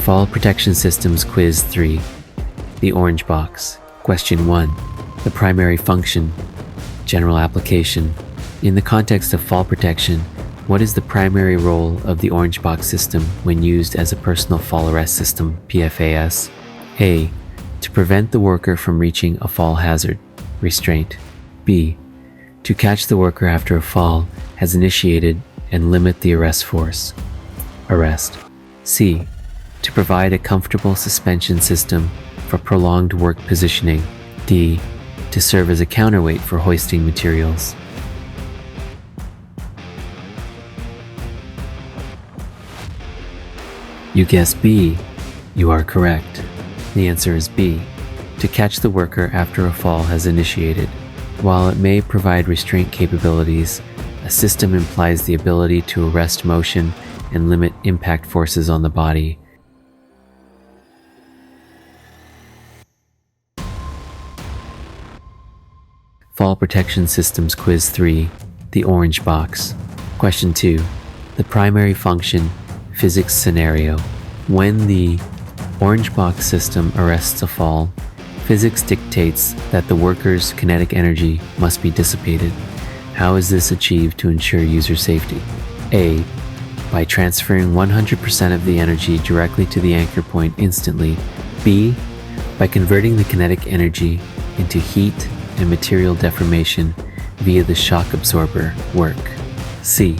Fall Protection Systems Quiz 3. The Orange Box. Question 1. The primary function. General application. In the context of fall protection, what is the primary role of the Orange Box system when used as a personal fall arrest system, PFAS? A. To prevent the worker from reaching a fall hazard, restraint. B. To catch the worker after a fall has initiated and limit the arrest force, arrest. C. To provide a comfortable suspension system for prolonged work positioning. D. To serve as a counterweight for hoisting materials. You guessed B. You are correct. The answer is B. To catch the worker after a fall has initiated. While it may provide restraint capabilities, a system implies the ability to arrest motion and limit impact forces on the body. Fall Protection Systems Quiz 3. The Orange Box. Question 2. The primary function, physics scenario. When the Orange Box system arrests a fall, physics dictates that the worker's kinetic energy must be dissipated. How is this achieved to ensure user safety? A. By transferring 100% of the energy directly to the anchor point instantly. B. By converting the kinetic energy into heat and material deformation via the shock absorber work. C.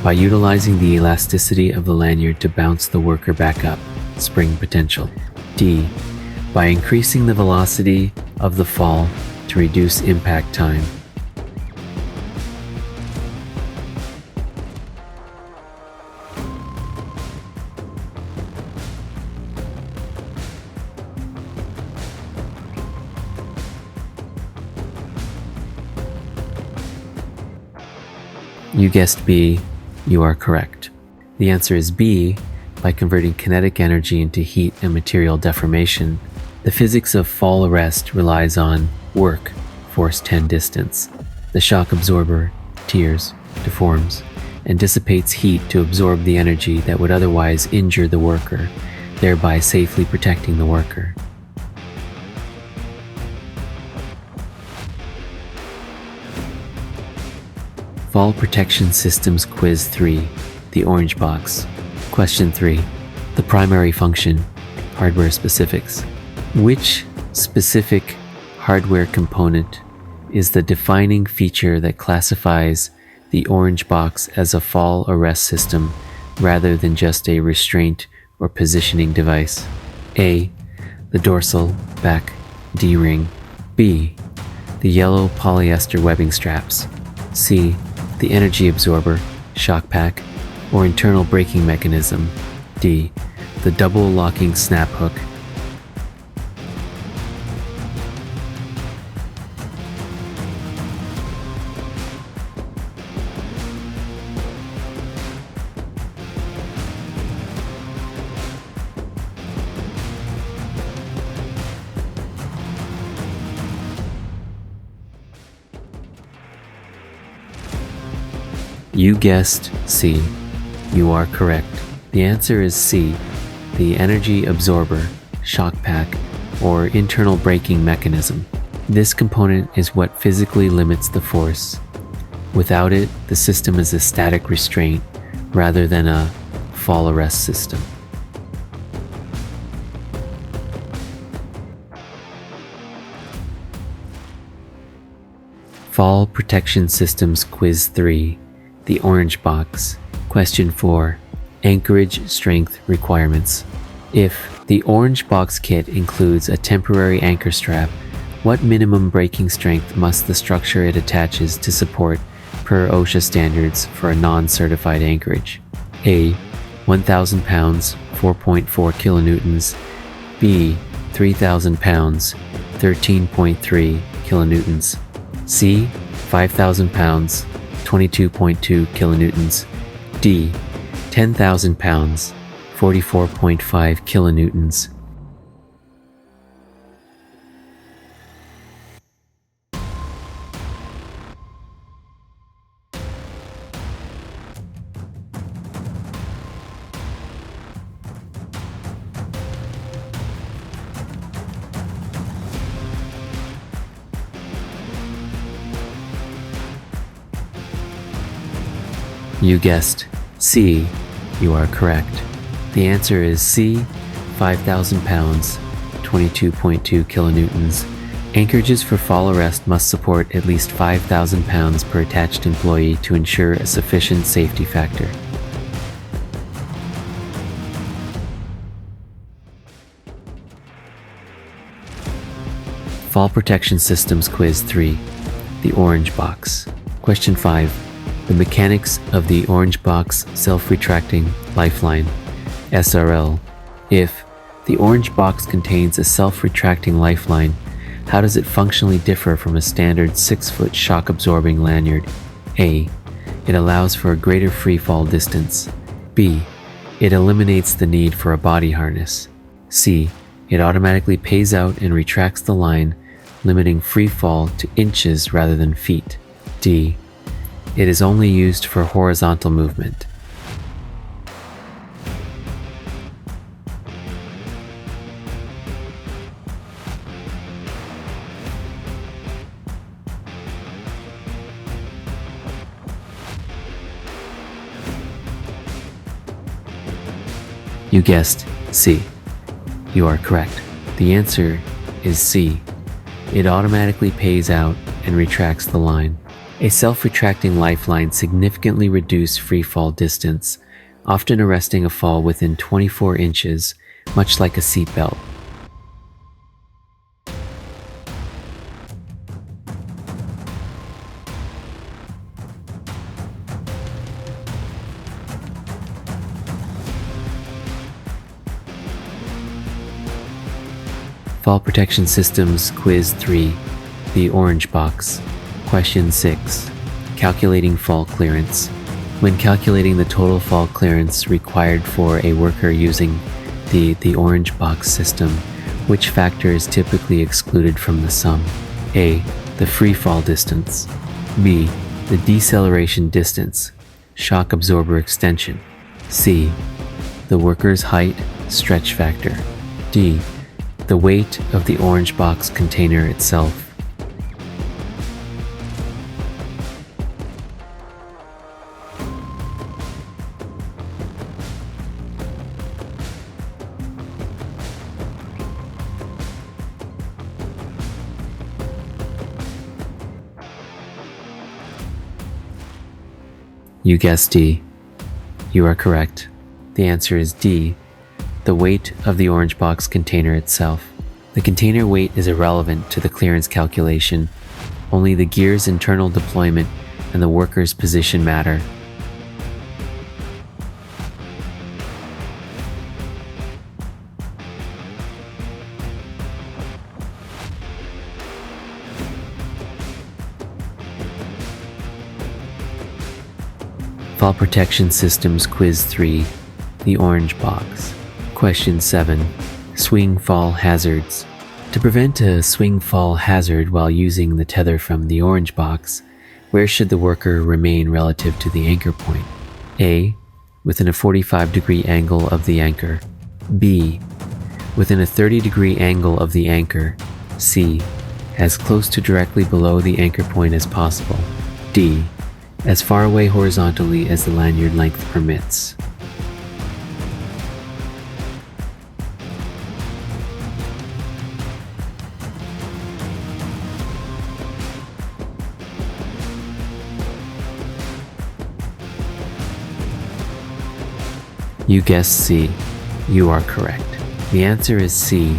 By utilizing the elasticity of the lanyard to bounce the worker back up, spring potential. D. By increasing the velocity of the fall to reduce impact time. You guessed B. You are correct. The answer is B. By converting kinetic energy into heat and material deformation. The physics of fall arrest relies on work, force 10 distance. The shock absorber tears, deforms, and dissipates heat to absorb the energy that would otherwise injure the worker, thereby safely protecting the worker. Fall Protection Systems Quiz 3. The Orange Box. Question 3. The primary function, hardware specifics. Which specific hardware component is the defining feature that classifies the Orange Box as a fall arrest system rather than just a restraint or positioning device? A. The dorsal back D-ring. B. The yellow polyester webbing straps. C. The energy absorber, shock pack, or internal braking mechanism. D. The double locking snap hook. You guessed C. You are correct. The answer is C. The energy absorber, shock pack, or internal braking mechanism. This component is what physically limits the force. Without it, the system is a static restraint rather than a fall arrest system. Fall Protection Systems Quiz 3. The Orange Box. Question 4. Anchorage strength requirements. If the Orange Box kit includes a temporary anchor strap, what minimum braking strength must the structure it attaches to support per OSHA standards for a non-certified anchorage? A. 1,000 pounds, 4.4 kilonewtons. B. 3,000 pounds, 13.3 kilonewtons. C. 5,000 pounds, 22.2 kilonewtons. D. 10,000 pounds, 44.5 kilonewtons. You guessed C. You are correct. The answer is C. 5,000 pounds, 22.2 kilonewtons. Anchorages for fall arrest must support at least 5,000 pounds per attached employee to ensure a sufficient safety factor. Fall Protection Systems Quiz 3, the Orange Box. Question 5. The mechanics of the Orange Box Self-Retracting Lifeline, SRL. If the Orange Box contains a self-retracting lifeline, how does it functionally differ from a standard 6-foot shock-absorbing lanyard? A. It allows for a greater free fall distance. B. It eliminates the need for a body harness. C. It automatically pays out and retracts the line, limiting free fall to inches rather than feet. D. It is only used for horizontal movement. You guessed C. You are correct. The answer is C. It automatically pays out and retracts the line. A self-retracting lifeline significantly reduces free fall distance, often arresting a fall within 24 inches, much like a seatbelt. Fall Protection Systems Quiz 3, the Orange Box. Question 6. Calculating fall clearance. When calculating the total fall clearance required for a worker using the Orange Box system, which factor is typically excluded from the sum? A. The free fall distance. B. The deceleration distance, shock absorber extension. C. The worker's height, stretch factor. D. The weight of the Orange Box container itself. You guessed D. You are correct. The answer is D. The weight of the Orange Box container itself. The container weight is irrelevant to the clearance calculation. Only the gear's internal deployment and the worker's position matter. Fall Protection Systems Quiz 3, the Orange Box. Question 7. Swing fall hazards. To prevent a swing fall hazard while using the tether from the Orange Box, where should the worker remain relative to the anchor point? A. Within a 45-degree angle of the anchor. B. Within a 30-degree angle of the anchor. C. As close to directly below the anchor point as possible. D. As far away horizontally as the lanyard length permits. You guessed C. You are correct. The answer is C,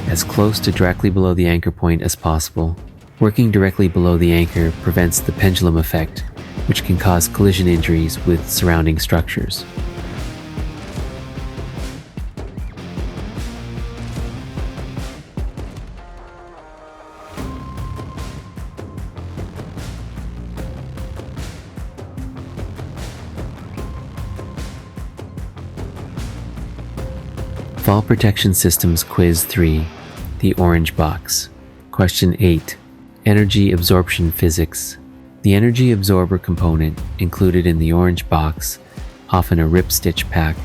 as close to directly below the anchor point as possible. Working directly below the anchor prevents the pendulum effect, which can cause collision injuries with surrounding structures. Fall Protection Systems Quiz 3, the Orange Box. Question 8. Energy Absorption Physics. The energy absorber component included in the Orange Box, often a ripstitch pack,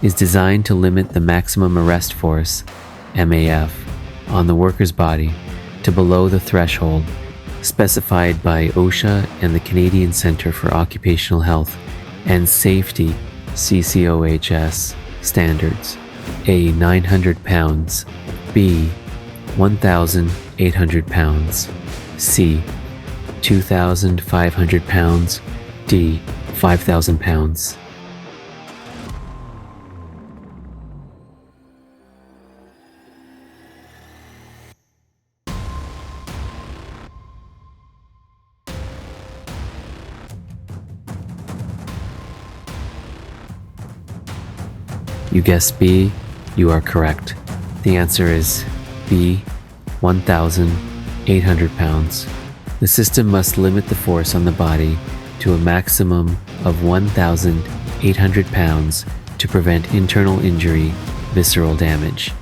is designed to limit the maximum arrest force, MAF, on the worker's body to below the threshold specified by OSHA and the Canadian Centre for Occupational Health and safety CCOHS standards? A. 900 pounds. B. 1,800 pounds. C. 2,500 pounds. D. 5,000 pounds. You guessed B. You are correct. The answer is B. 1,800 pounds. The system must limit the force on the body to a maximum of 1,800 pounds to prevent internal injury, visceral damage.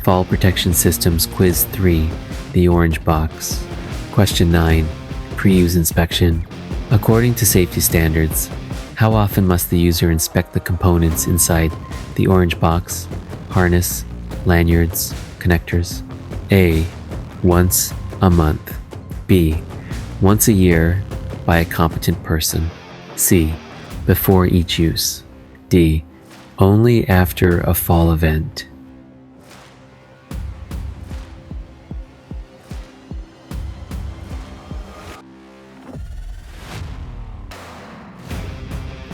Fall Protection Systems Quiz 3, the Orange Box. Question 9, Pre-use inspection. According to safety standards, how often must the user inspect the components inside the orange box, harness, lanyards, connectors? A. Once a month. B. Once a year by a competent person. C. Before each use. D. Only after a fall event.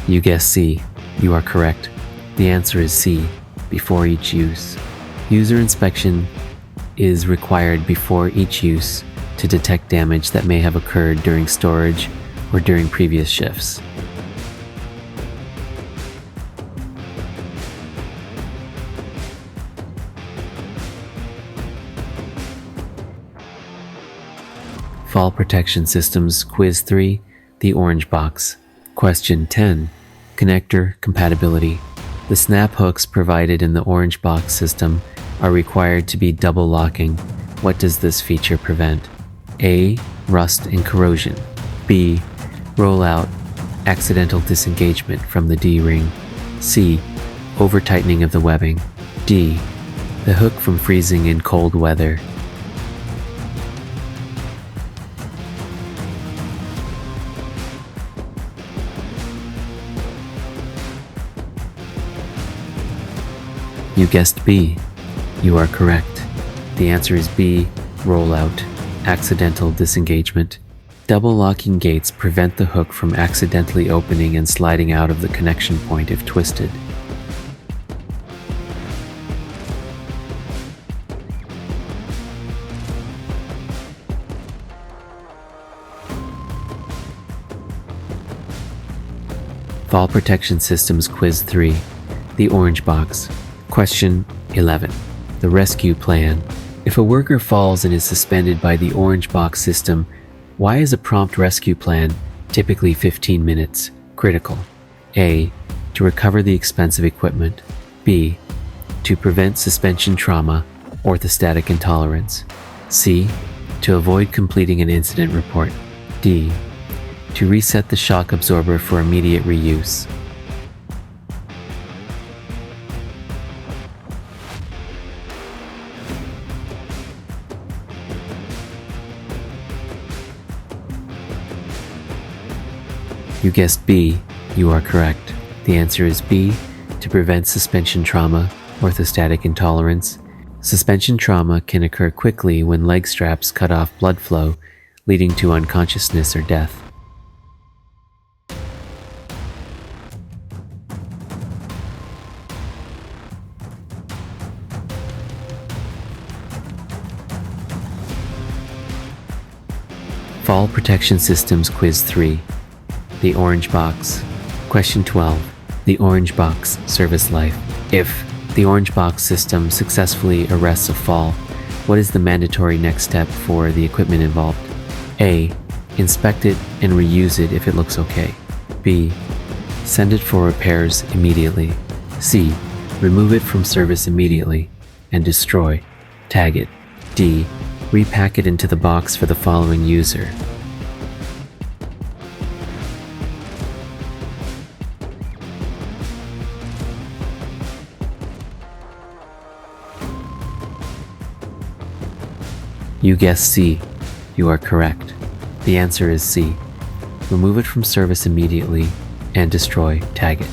You guessed C. You are correct. The answer is C. Before each use. User inspection is required before each use to detect damage that may have occurred during storage or during previous shifts. Fall Protection Systems Quiz 3, the Orange Box. Question 10. Connector compatibility. The snap hooks provided in the Orange Box system are required to be double locking. What does this feature prevent? A. Rust and corrosion. B. Rollout, accidental disengagement from the D-ring. C. Over-tightening of the webbing. D. The hook from freezing in cold weather. You guessed B. You are correct. The answer is B. Rollout, accidental disengagement. Double locking gates prevent the hook from accidentally opening and sliding out of the connection point if twisted. Fall Protection Systems Quiz 3, the Orange Box. Question 11. The rescue plan. If a worker falls and is suspended by the Orange Box system, why is a prompt rescue plan, typically 15 minutes, critical? A. To recover the expensive equipment. B. To prevent suspension trauma, orthostatic intolerance. C. To avoid completing an incident report. D. To reset the shock absorber for immediate reuse. You guessed B. You are correct. The answer is B. To prevent suspension trauma, orthostatic intolerance. Suspension trauma can occur quickly when leg straps cut off blood flow, leading to unconsciousness or death. Fall Protection Systems Quiz 3, the Orange Box. Question 12. The Orange Box service life. If the Orange Box system successfully arrests a fall, what is the mandatory next step for the equipment involved? A. Inspect it and reuse it if it looks okay. B. Send it for repairs immediately. C. Remove it from service immediately and destroy. Tag it. D. Repack it into the box for the following user. You guessed C. You are correct. The answer is C. Remove it from service immediately and destroy, tag it.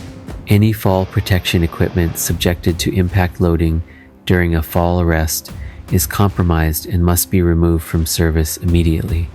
Any fall protection equipment subjected to impact loading during a fall arrest is compromised and must be removed from service immediately.